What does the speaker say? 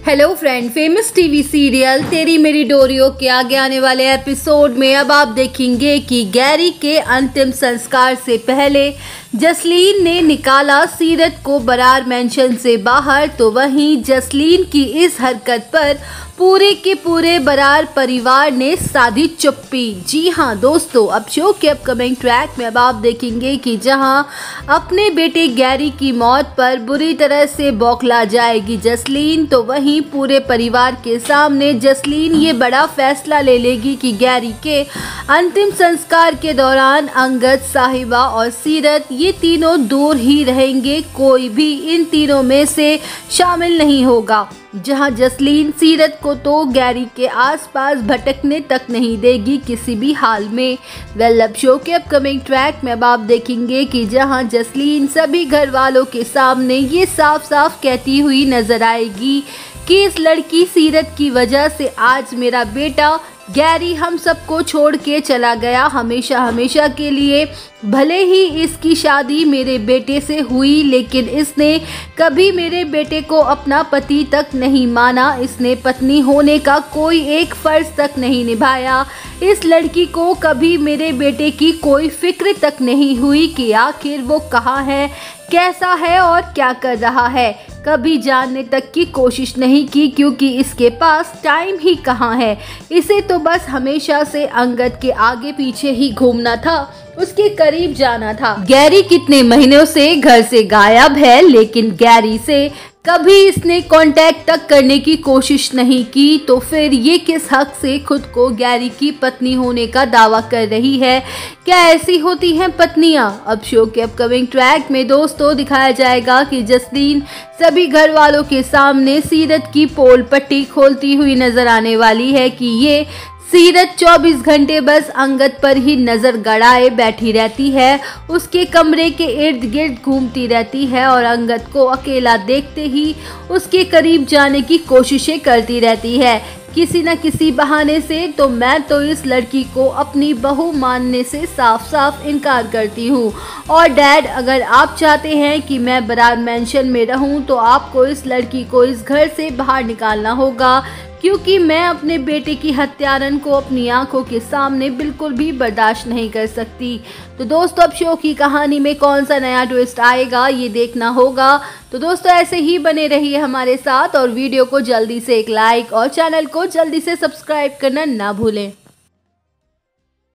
Hello friend, famous TV serial तेरी मेरी डोरियो के आगे आने वाले एपिसोड में अब आप देखेंगे कि गैरी के अंतिम संस्कार से पहले जसलीन ने निकाला सीरत को बरार मेंशन से बाहर, तो वहीं जसलीन की इस हरकत पर पूरे के पूरे बरार परिवार ने साधी चुप्पी। जी हाँ दोस्तों, अब शो के अपकमिंग ट्रैक में अब आप देखेंगे कि जहां अपने बेटे गैरी की मौत पर बुरी तरह से बौखला जाएगी जसलीन, तो वहीं पूरे परिवार के सामने जसलीन ये बड़ा फैसला ले लेगी कि गैरी के अंतिम संस्कार के दौरान अंगद, साहिबा और सीरत ये तीनों दूर ही रहेंगे, कोई भी इन तीनों में से शामिल नहीं होगा। जहां जसलीन सीरत को तो गैरी के आसपास भटकने तक नहीं देगी किसी भी हाल में। अब शो के अपकमिंग ट्रैक में अब आप देखेंगे कि जहां जसलीन सभी घर वालों के सामने ये साफ साफ कहती हुई नजर आएगी कि इस लड़की सीरत की वजह से आज मेरा बेटा गैरी हम सबको छोड़ के चला गया हमेशा हमेशा के लिए। भले ही इसकी शादी मेरे बेटे से हुई, लेकिन इसने कभी मेरे बेटे को अपना पति तक नहीं माना, इसने पत्नी होने का कोई एक फर्ज तक नहीं निभाया। इस लड़की को कभी मेरे बेटे की कोई फिक्र तक नहीं हुई कि आखिर वो कहाँ है, कैसा है और क्या कर रहा है। कभी जानने तक की कोशिश नहीं की, क्योंकि इसके पास टाइम ही कहाँ है। इसे तो बस हमेशा से अंगद के आगे पीछे ही घूमना था, उसके करीब जाना था। गैरी कितने महीनों से घर से गायब है, लेकिन गैरी से कभी इसने कांटेक्ट तक करने की कोशिश नहीं की, तो फिर ये किस हक से खुद को गैरी की पत्नी होने का दावा कर रही है। क्या ऐसी होती हैं पत्नियां? अब शो के अपकमिंग ट्रैक में दोस्तों दिखाया जाएगा कि जसलीन सभी घर वालों के सामने सीरत की पोल पट्टी खोलती हुई नजर आने वाली है कि ये सीरत 24 घंटे बस अंगद पर ही नजर गड़ाए बैठी रहती है, उसके कमरे के इर्द गिर्द घूमती रहती है और अंगद को अकेला देखते ही उसके करीब जाने की कोशिशें करती रहती है किसी न किसी बहाने से। तो मैं तो इस लड़की को अपनी बहू मानने से साफ साफ इनकार करती हूँ। और डैड, अगर आप चाहते हैं कि मैं बरार मेंशन में रहूँ तो आपको इस लड़की को इस घर से बाहर निकालना होगा, क्योंकि मैं अपने बेटे की हत्यारन को अपनी आंखों के सामने बिल्कुल भी बर्दाश्त नहीं कर सकती। तो दोस्तों, अब शो की कहानी में कौन सा नया ट्विस्ट आएगा ये देखना होगा। तो दोस्तों, ऐसे ही बने रहिए हमारे साथ और वीडियो को जल्दी से एक लाइक और चैनल को जल्दी से सब्सक्राइब करना ना भूलें।